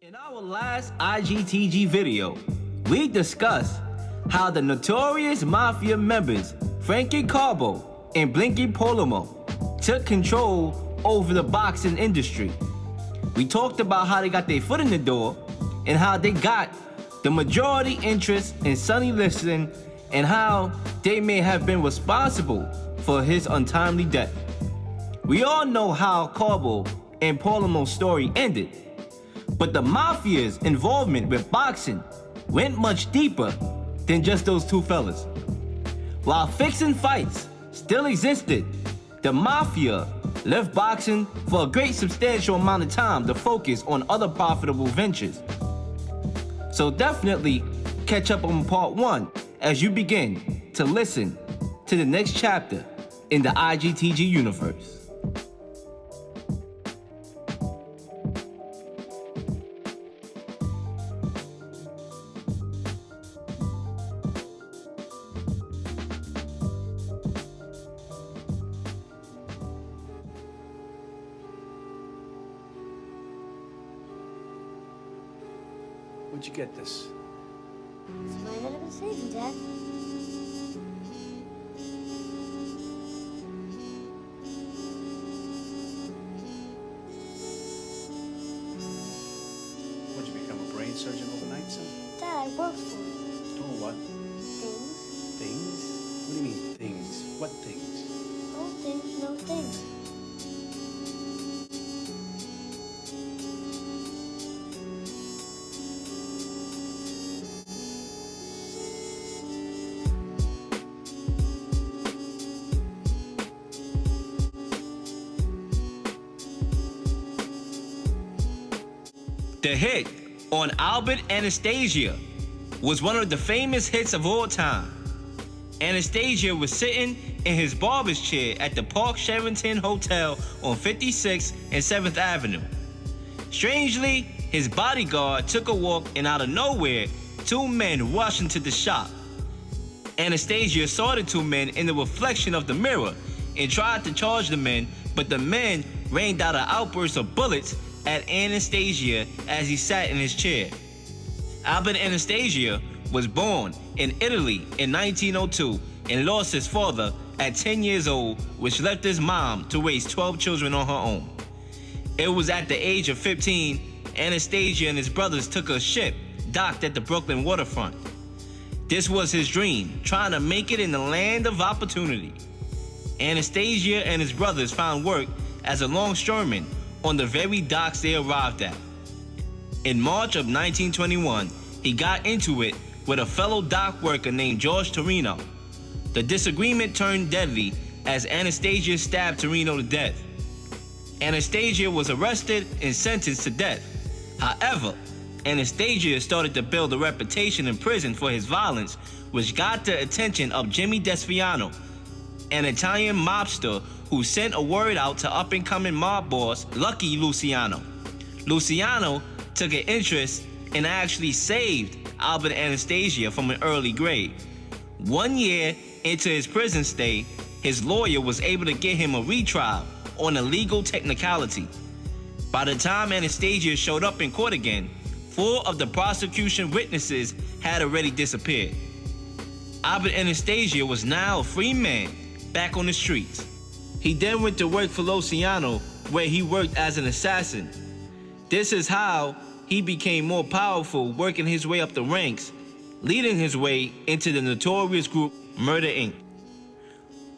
In our last IGTG video, we discussed how the notorious mafia members Frankie Carbo and Blinky Polomo took control over the boxing industry. We talked about how they got their foot in the door and how they got the majority interest in Sonny Liston and how they may have been responsible for his untimely death. We all know how Carbo and Polomo's story ended, but the mafia's involvement with boxing went much deeper than just those two fellas. While fixing fights still existed, the mafia left boxing for a great substantial amount of time to focus on other profitable ventures. So definitely catch up on part 1 as you begin to listen to the next chapter in the IGTG universe. Where'd you get this? It's my end of the season, Dad. What'd you become, a brain surgeon overnight, son? Dad, I worked for it. Doing what? Things. Things? What do you mean, things? What things? No things, no things. The hit on Albert Anastasia was one of the famous hits of all time. Anastasia was sitting in his barber's chair at the Park Sheraton Hotel on 56th and 7th Avenue. Strangely, his bodyguard took a walk and out of nowhere, 2 men rushed into the shop. Anastasia saw the 2 men in the reflection of the mirror and tried to charge the men, but the men rained out an outburst of bullets at Anastasia as he sat in his chair. Albert Anastasia was born in Italy in 1902 and lost his father at 10 years old, which left his mom to raise 12 children on her own. It was at the age of 15, Anastasia and his brothers took a ship docked at the Brooklyn waterfront. This was his dream, trying to make it in the land of opportunity. Anastasia and his brothers found work as a longshoreman on the very docks they arrived at. In March of 1921, he got into it with a fellow dock worker named George Torino. The disagreement turned deadly as Anastasia stabbed Torino to death. Anastasia was arrested and sentenced to death. However, Anastasia started to build a reputation in prison for his violence, which got the attention of Jimmy DeSpiano, an Italian mobster who sent a word out to up-and-coming mob boss Lucky Luciano. Luciano took an interest and actually saved Albert Anastasia from an early grave. 1 year into his prison stay, his lawyer was able to get him a retrial on a legal technicality. By the time Anastasia showed up in court again, 4 of the prosecution witnesses had already disappeared. Albert Anastasia was now a free man back on the streets. He then went to work for Luciano, where he worked as an assassin. This is how he became more powerful, working his way up the ranks, leading his way into the notorious group Murder Inc.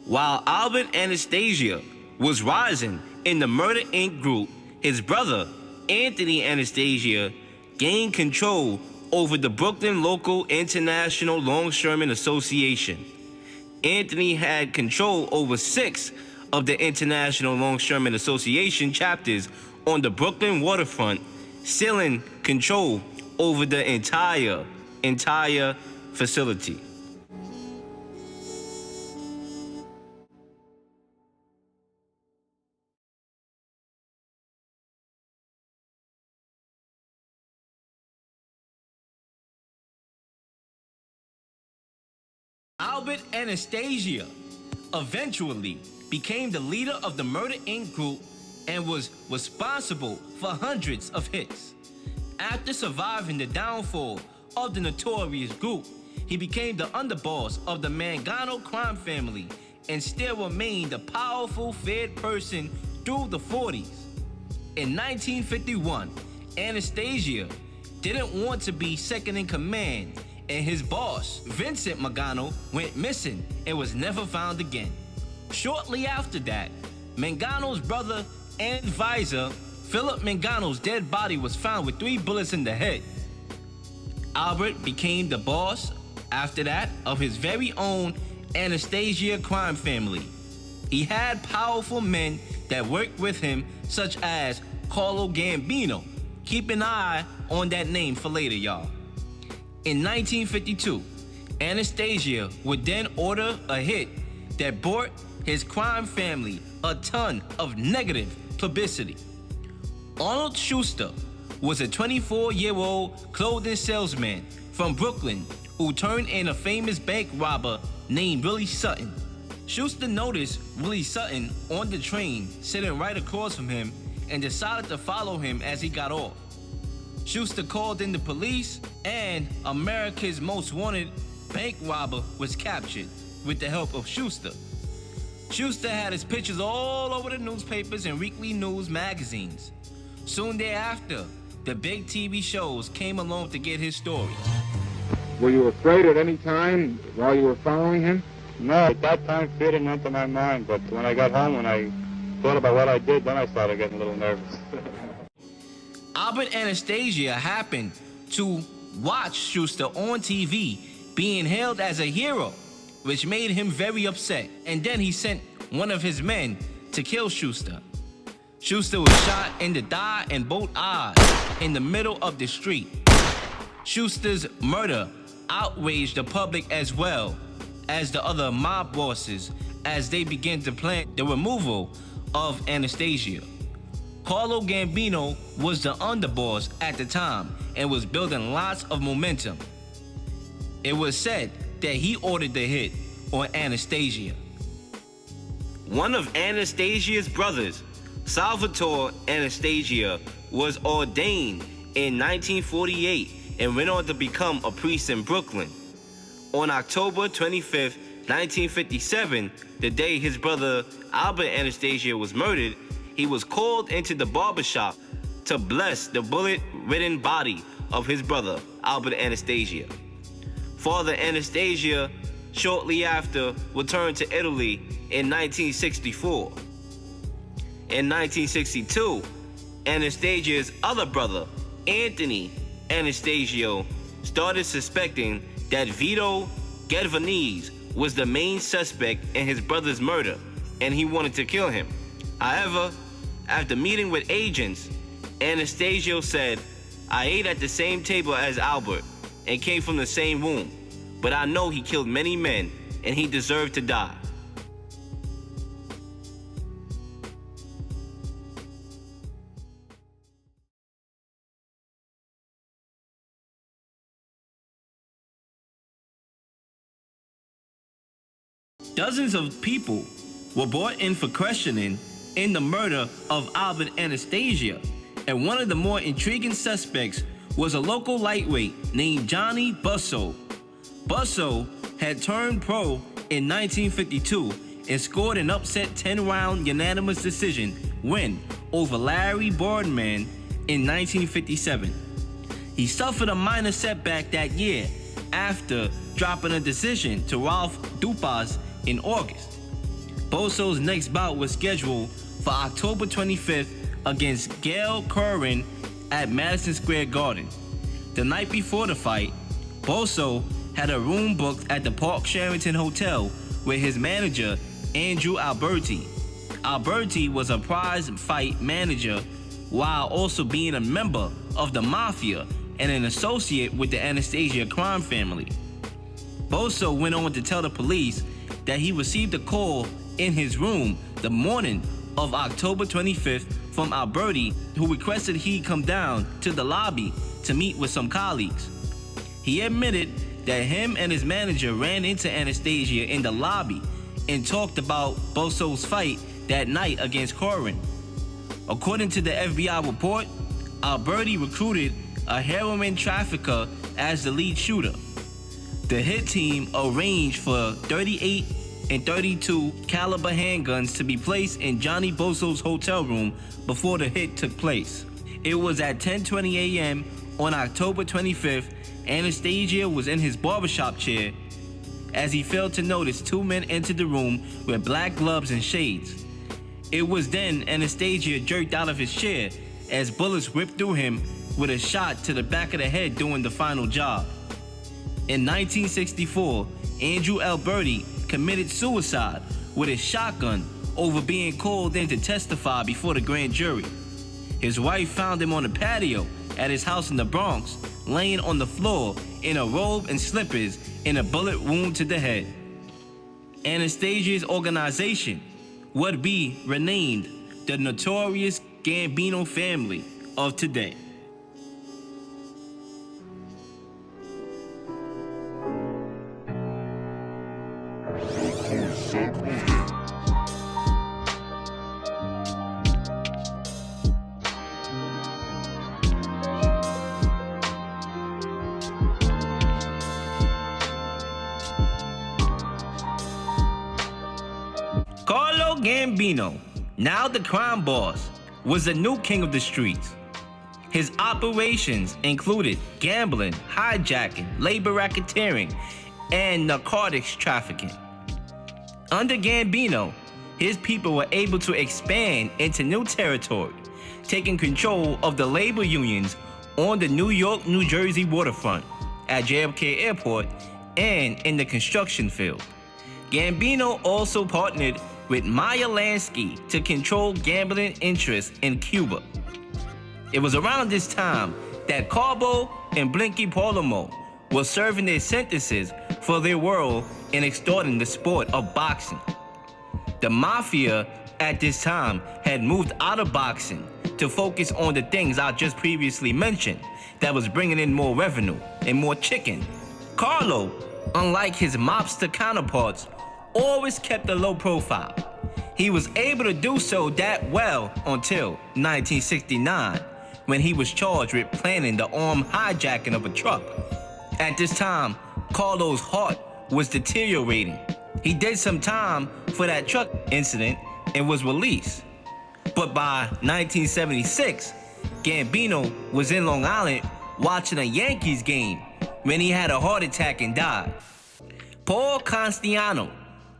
While Albert Anastasia was rising in the Murder Inc. group, his brother, Anthony Anastasia, gained control over the Brooklyn Local International Longshoremen Association. Anthony had control over 6 of the International Longshoremen Association chapters on the Brooklyn waterfront, sealing control over the entire facility. Albert Anastasia eventually became the leader of the Murder Inc. group and was responsible for hundreds of hits. After surviving the downfall of the notorious group, he became the underboss of the Mangano crime family and still remained a powerful, feared person through the 40s. In 1951, Anastasia didn't want to be second in command, and his boss, Vincent Mangano, went missing and was never found again. Shortly after that, Mangano's brother and advisor, Philip Mangano's dead body was found with 3 bullets in the head. Albert became the boss, after that, of his very own Anastasia crime family. He had powerful men that worked with him, such as Carlo Gambino. Keep an eye on that name for later, y'all. In 1952, Anastasia would then order a hit that brought his crime family a ton of negative publicity. Arnold Schuster was a 24-year-old clothing salesman from Brooklyn who turned in a famous bank robber named Willie Sutton. Schuster noticed Willie Sutton on the train sitting right across from him and decided to follow him as he got off. Schuster called in the police, and America's most wanted bank robber was captured with the help of Schuster. Schuster had his pictures all over the newspapers and weekly news magazines. Soon thereafter, the big TV shows came along to get his story. Were you afraid at any time while you were following him? No, at that time fear didn't enter my mind, but when I got home, when I thought about what I did, then I started getting a little nervous. Albert Anastasia happened to watch Schuster on TV being hailed as a hero, which made him very upset, and then he sent one of his men to kill Schuster. Schuster was shot in the thigh and both eyes in the middle of the street. Schuster's murder outraged the public as well as the other mob bosses as they began to plan the removal of Anastasia. Carlo Gambino was the underboss at the time and was building lots of momentum. It was said that he ordered the hit on Anastasia. One of Anastasia's brothers, Salvatore Anastasia, was ordained in 1948 and went on to become a priest in Brooklyn. On October 25th, 1957, the day his brother Albert Anastasia was murdered, he was called into the barbershop to bless the bullet-ridden body of his brother, Albert Anastasia. Father Anastasia, shortly after, returned to Italy in 1964. In 1962, Anastasia's other brother, Anthony Anastasio, started suspecting that Vito Gravano was the main suspect in his brother's murder, and he wanted to kill him. However, after meeting with agents, Anastasio said, "I ate at the same table as Albert and came from the same womb, but I know he killed many men and he deserved to die." Dozens of people were brought in for questioning in the murder of Albert Anastasia, and one of the more intriguing suspects was a local lightweight named Johnny Busso. Busso had turned pro in 1952 and scored an upset 10-round unanimous decision win over Larry Boardman in 1957. He suffered a minor setback that year after dropping a decision to Ralph Dupas in August. Busso's next bout was scheduled for October 25th against Gail Curran at Madison Square Garden. The night before the fight, Busso had a room booked at the Park Sheraton Hotel with his manager, Andrew Alberti. Alberti was a prize fight manager while also being a member of the Mafia and an associate with the Anastasia crime family. Busso went on to tell the police that he received a call in his room the morning of October 25th from Alberti, who requested he come down to the lobby to meet with some colleagues. He admitted that him and his manager ran into Anastasia in the lobby and talked about Busso's fight that night against Curran. According to the FBI report, Alberti recruited a heroin trafficker as the lead shooter. The hit team arranged for 38 and 32 caliber handguns to be placed in Johnny Busso's hotel room before the hit took place. It was at 10:20 a.m. on October 25th. Anastasia was in his barbershop chair as he failed to notice two men entered the room with black gloves and shades. It was then Anastasia jerked out of his chair as bullets whipped through him with a shot to the back of the head doing the final job. In 1964, Andrew Alberti committed suicide with a shotgun over being called in to testify before the grand jury. His wife found him on the patio at his house in the Bronx, laying on the floor in a robe and slippers and a bullet wound to the head. Anastasia's organization would be renamed the Notorious Gambino Family of today. Carlo Gambino, now the crime boss, was the new king of the streets. His operations included gambling, hijacking, labor racketeering, and narcotics trafficking. Under Gambino, his people were able to expand into new territory, taking control of the labor unions on the New York-New Jersey waterfront, at JFK Airport, and in the construction field. Gambino also partnered with Meyer Lansky to control gambling interests in Cuba. It was around this time that Carbo and Blinky Palomo were serving their sentences for their role in extorting the sport of boxing. The mafia at this time had moved out of boxing to focus on the things I just previously mentioned that was bringing in more revenue and more chicken. Carlo, unlike his mobster counterparts, always kept a low profile. He was able to do so that well until 1969, when he was charged with planning the armed hijacking of a truck. At this time, Carlo's heart was deteriorating. He did some time for that truck incident and was released. But by 1976, Gambino was in Long Island watching a Yankees game when he had a heart attack and died. Paul Constiano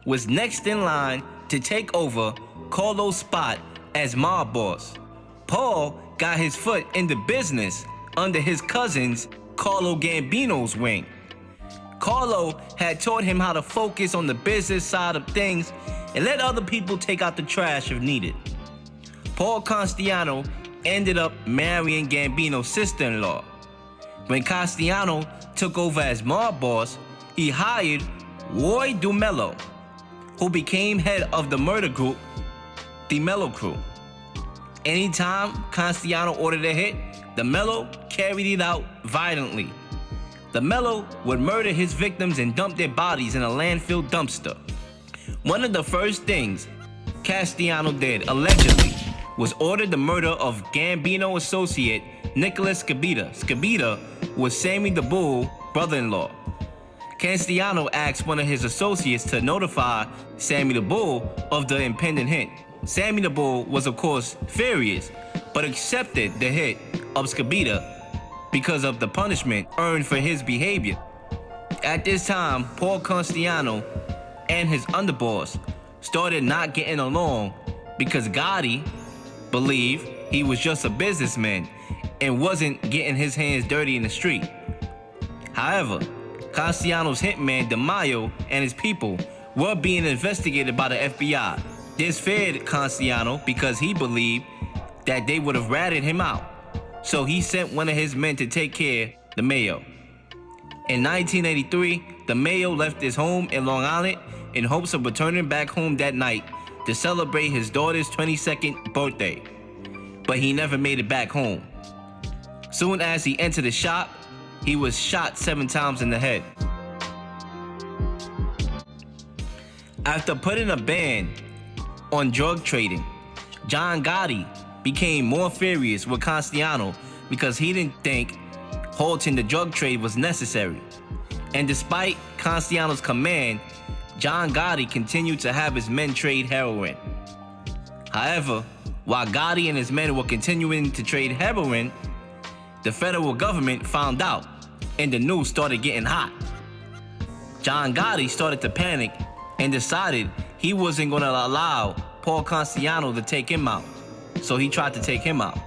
was next in line to take over Carlo's spot as mob boss. Paul got his foot in the business under his cousin's Carlo Gambino's wing. Carlo had taught him how to focus on the business side of things and let other people take out the trash if needed. Paul Constiano ended up marrying Gambino's sister-in-law. When Constiano took over as mob boss, he hired Roy DeMello, who became head of the murder group, the Mello Crew. Anytime Constiano ordered a hit, the Mello carried it out violently. The Mello would murder his victims and dump their bodies in a landfill dumpster. One of the first things Castiano did, allegedly, was order the murder of Gambino associate Nicholas Scabita. Scabita was Sammy the Bull brother-in-law. Castiano asked one of his associates to notify Sammy the Bull of the impending hit. Sammy the Bull was of course furious, but accepted the hit of Scabita because of the punishment earned for his behavior. At this time, Paul Constiano and his underboss started not getting along because Gotti believed he was just a businessman and wasn't getting his hands dirty in the street. However, Castiano's hitman DeMaio and his people were being investigated by the FBI. This feared Castiano because he believed that they would have ratted him out. So he sent one of his men to take care of DeMaio. In 1983, DeMaio left his home in Long Island in hopes of returning back home that night to celebrate his daughter's 22nd birthday. But he never made it back home. Soon as he entered the shop, he was shot 7 times in the head. After putting a ban on drug trading, John Gotti became more furious with Castiano because he didn't think halting the drug trade was necessary. And despite Castellano's command, John Gotti continued to have his men trade heroin. However, while Gotti and his men were continuing to trade heroin, the federal government found out, and the news started getting hot. John Gotti started to panic and decided he wasn't going to allow Paul Castellano to take him out, so he tried to take him out.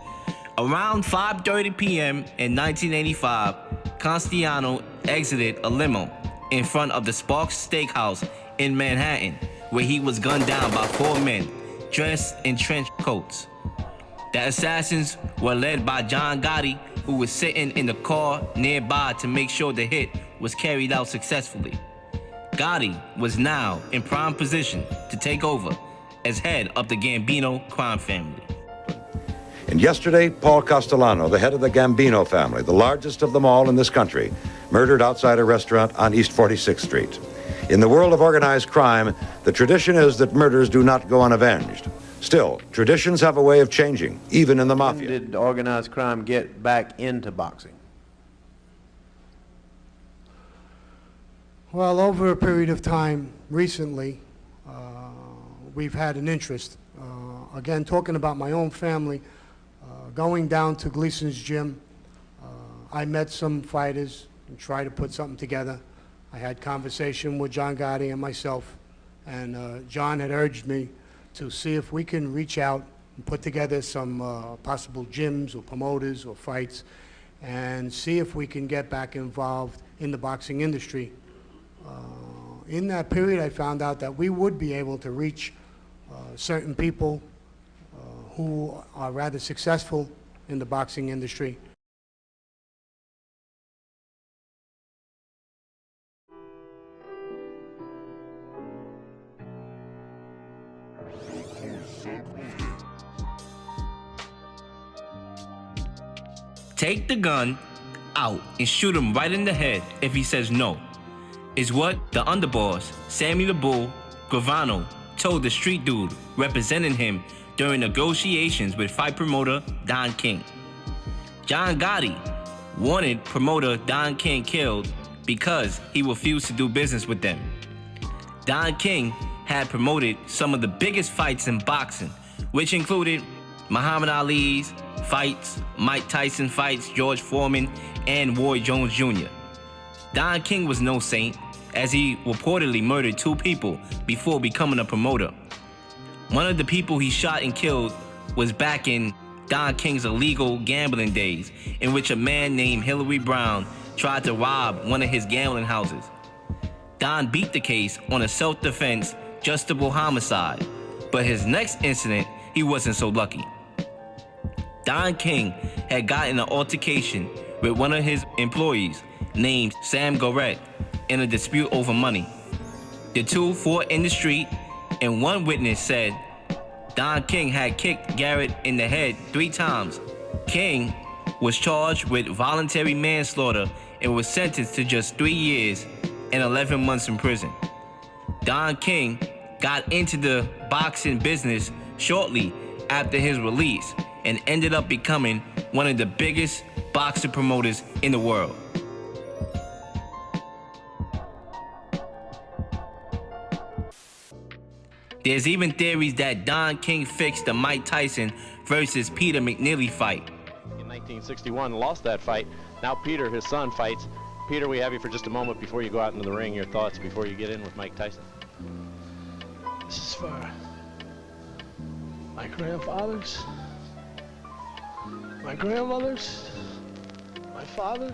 Around 5:30 p.m. in 1985, Castellano exited a limo in front of the Sparks Steakhouse in Manhattan, where he was gunned down by 4 men dressed in trench coats. The assassins were led by John Gotti, who was sitting in the car nearby to make sure the hit was carried out successfully. Gotti was now in prime position to take over as head of the Gambino crime family. And yesterday, Paul Castellano, the head of the Gambino family, the largest of them all in this country, murdered outside a restaurant on East 46th Street. In the world of organized crime, the tradition is that murders do not go unavenged. Still, traditions have a way of changing, even in the mafia. When did organized crime get back into boxing? Well, over a period of time recently, we've had an interest. Again, talking about my own family, going down to Gleason's gym, I met some fighters and tried to put something together. I had conversation with John Gotti and myself, and John had urged me to see if we can reach out and put together some possible gyms or promoters or fights and see if we can get back involved in the boxing industry. In that period, I found out that we would be able to reach certain people who are rather successful in the boxing industry. Take the gun out and shoot him right in the head if he says no, is what the underboss, Sammy the Bull Gravano, told the street dude representing him during negotiations with fight promoter Don King. John Gotti wanted promoter Don King killed because he refused to do business with them. Don King had promoted some of the biggest fights in boxing, which included Muhammad Ali's fights, Mike Tyson fights, George Foreman, and Roy Jones Jr. Don King was no saint, as he reportedly murdered 2 people before becoming a promoter. One of the people he shot and killed was back in Don King's illegal gambling days, in which a man named Hillary Brown tried to rob one of his gambling houses. Don beat the case on a self-defense, justifiable homicide, but his next incident, he wasn't so lucky. Don King had gotten in an altercation with one of his employees named Sam Garrett in a dispute over money. The two fought in the street, and one witness said Don King had kicked Garrett in the head 3 times. King was charged with voluntary manslaughter and was sentenced to just 3 years and 11 months in prison. Don King got into the boxing business shortly after his release and ended up becoming one of the biggest boxing promoters in the world. There's even theories that Don King fixed the Mike Tyson versus Peter McNeely fight. In 1961, lost that fight. Now Peter, his son, fights. Peter, we have you for just a moment before you go out into the ring. Your thoughts before you get in with Mike Tyson. This is for my grandfathers, my grandmothers, my father,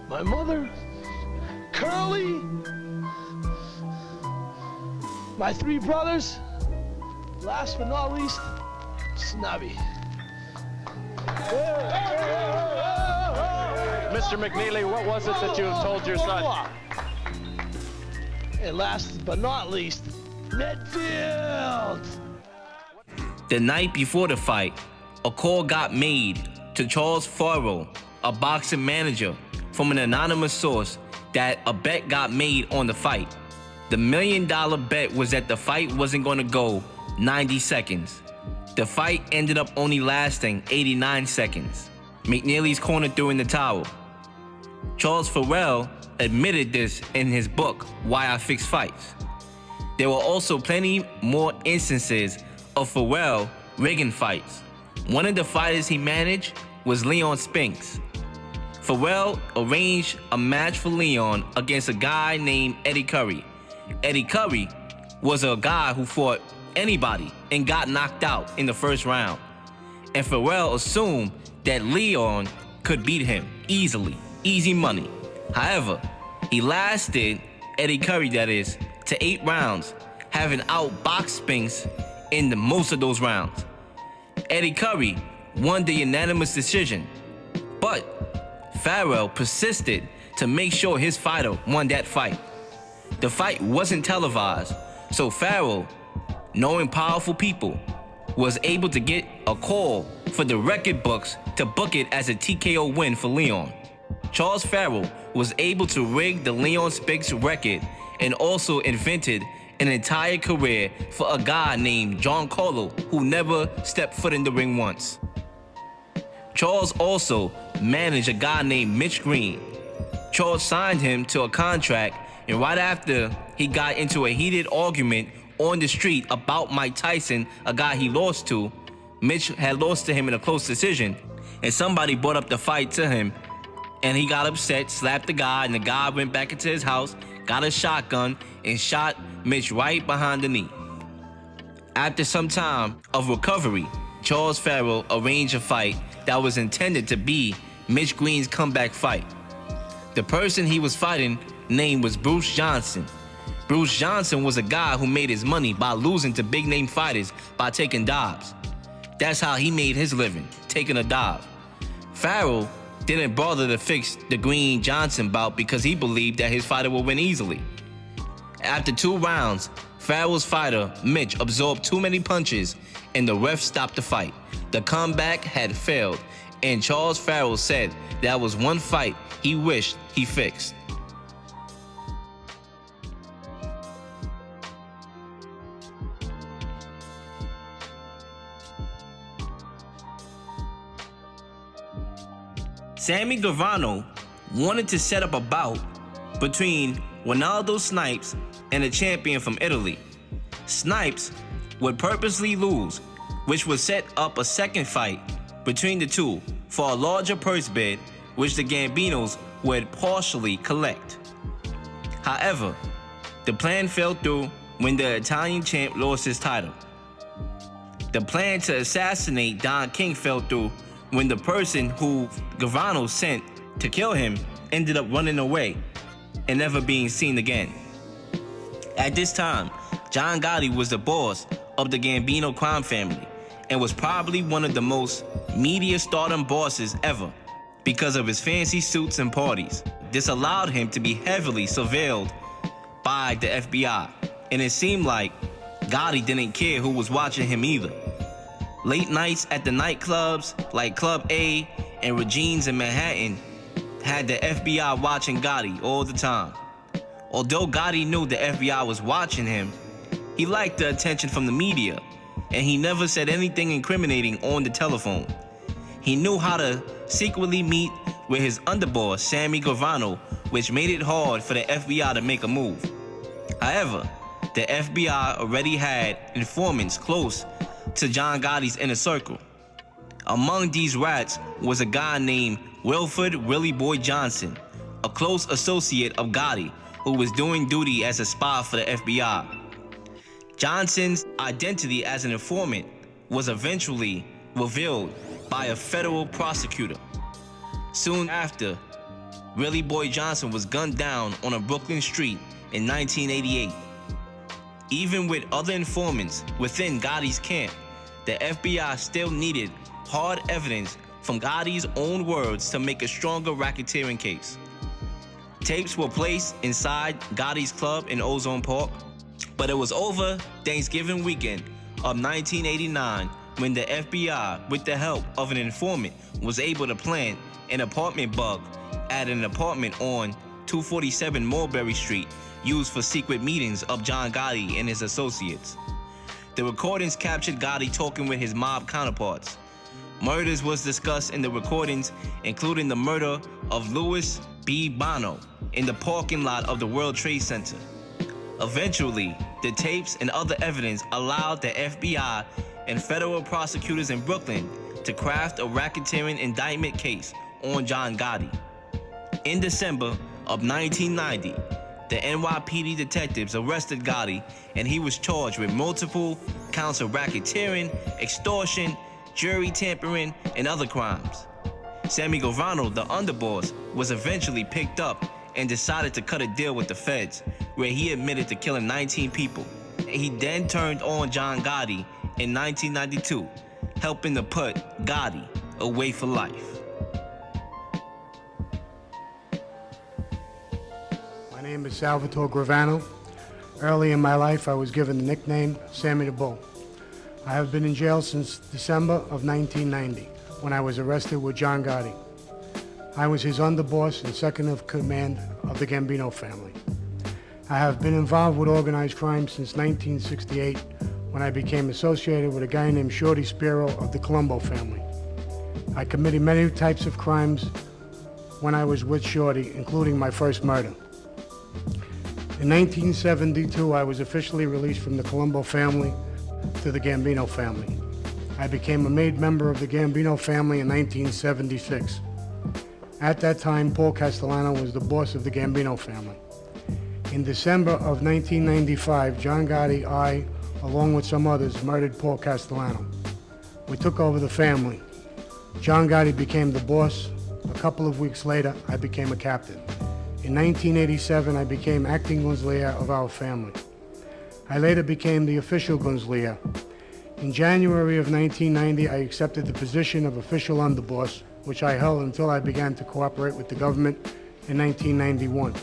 my mother, Curly, my 3 brothers, last but not least, Snubby. Mr. McNeely, what was it that you told your son? And last but not least, Medfield. The night before the fight, a call got made to Charles Farrow, a boxing manager, from an anonymous source that a bet got made on the fight. The $1 million bet was that the fight wasn't going to go 90 seconds. The fight ended up only lasting 89 seconds. McNeely's corner threw in the towel. Charles Farrell admitted this in his book, Why I Fix Fights. There were also plenty more instances of Farrell rigging fights. One of the fighters he managed was Leon Spinks. Farrell arranged a match for Leon against a guy named Eddie Curry. Eddie Curry was a guy who fought anybody and got knocked out in the first round. And Farrell assumed that Leon could beat him easily, easy money. However, he lasted, Eddie Curry that is, to 8 rounds, having outboxed Spinks in most of those rounds. Eddie Curry won the unanimous decision, but Farrell persisted to make sure his fighter won that fight. The fight wasn't televised, so Farrell, knowing powerful people, was able to get a call for the record books to book it as a TKO win for Leon. Charles Farrell was able to rig the Leon Spinks record and also invented an entire career for a guy named John Carlo who never stepped foot in the ring once. Charles also managed a guy named Mitch Green. Charles signed him to a contract, and right after he got into a heated argument on the street about Mike Tyson, a guy he lost to, Mitch had lost to him in a close decision, and somebody brought up the fight to him, and he got upset, slapped the guy, and the guy went back into his house, got a shotgun, and shot Mitch right behind the knee. After some time of recovery, Charles Farrell arranged a fight that was intended to be Mitch Green's comeback fight. The person he was fighting name was Bruce Johnson. Bruce Johnson was a guy who made his money by losing to big-name fighters by taking dives. That's how he made his living, taking a dive. Farrell didn't bother to fix the Green-Johnson bout because he believed that his fighter would win easily. After 2 rounds, Farrell's fighter, Mitch, absorbed too many punches and the ref stopped the fight. The comeback had failed, and Charles Farrell said that was one fight he wished he fixed. Sammy Gravano wanted to set up a bout between Ronaldo Snipes and a champion from Italy. Snipes would purposely lose, which would set up a second fight between the two for a larger purse bid, which the Gambinos would partially collect. However, the plan fell through when the Italian champ lost his title. The plan to assassinate Don King fell through when the person who Gravano sent to kill him ended up running away and never being seen again. At this time, John Gotti was the boss of the Gambino crime family and was probably one of the most media stardom bosses ever because of his fancy suits and parties. This allowed him to be heavily surveilled by the FBI, and it seemed like Gotti didn't care who was watching him either. Late nights at the nightclubs like Club A and Regine's in Manhattan had the FBI watching Gotti all the time. Although Gotti knew the FBI was watching him, he liked the attention from the media, and he never said anything incriminating on the telephone. He knew how to secretly meet with his underboss, Sammy Gravano, which made it hard for the FBI to make a move. However, the FBI already had informants close to John Gotti's inner circle. Among these rats was a guy named Wilford Willie Boy Johnson, a close associate of Gotti who was doing duty as a spy for the FBI. Johnson's identity as an informant was eventually revealed by a federal prosecutor. Soon after, Willie Boy Johnson was gunned down on a Brooklyn street in 1988. Even with other informants within Gotti's camp, the FBI still needed hard evidence from Gotti's own words to make a stronger racketeering case. Tapes were placed inside Gotti's club in Ozone Park, but it was over Thanksgiving weekend of 1989 when the FBI, with the help of an informant, was able to plant an apartment bug at an apartment on 247 Mulberry Street used for secret meetings of John Gotti and his associates. The recordings captured Gotti talking with his mob counterparts. Murders was discussed in the recordings, including the murder of Louis B. Bono in the parking lot of the World Trade Center. Eventually, the tapes and other evidence allowed the FBI and federal prosecutors in Brooklyn to craft a racketeering indictment case on John Gotti. In December of 1990, the NYPD detectives arrested Gotti, and he was charged with multiple counts of racketeering, extortion, jury tampering, and other crimes. Sammy Gravano, the underboss, was eventually picked up and decided to cut a deal with the feds, where he admitted to killing 19 people. He then turned on John Gotti in 1992, helping to put Gotti away for life. My name is Salvatore Gravano. Early in my life, I was given the nickname Sammy the Bull. I have been in jail since December of 1990, when I was arrested with John Gotti. I was his underboss and second of command of the Gambino family. I have been involved with organized crime since 1968, when I became associated with a guy named Shorty Spiro of the Colombo family. I committed many types of crimes when I was with Shorty, including my first murder. In 1972, I was officially released from the Colombo family to the Gambino family. I became a made member of the Gambino family in 1976. At that time, Paul Castellano was the boss of the Gambino family. In December of 1995, John Gotti, I, along with some others, murdered Paul Castellano. We took over the family. John Gotti became the boss. A couple of weeks later, I became a captain. In 1987, I became acting Gunzlier of our family. I later became the official Gunzlier. In January of 1990, I accepted the position of official underboss, which I held until I began to cooperate with the government in 1991.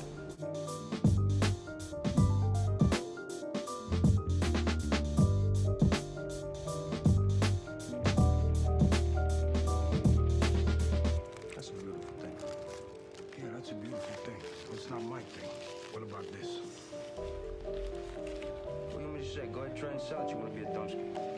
That's a beautiful thing. Yeah, that's a beautiful thing. It's not my thing. What about this? What do you want me to say? Go ahead, try and sell it. You want to be a dumpster?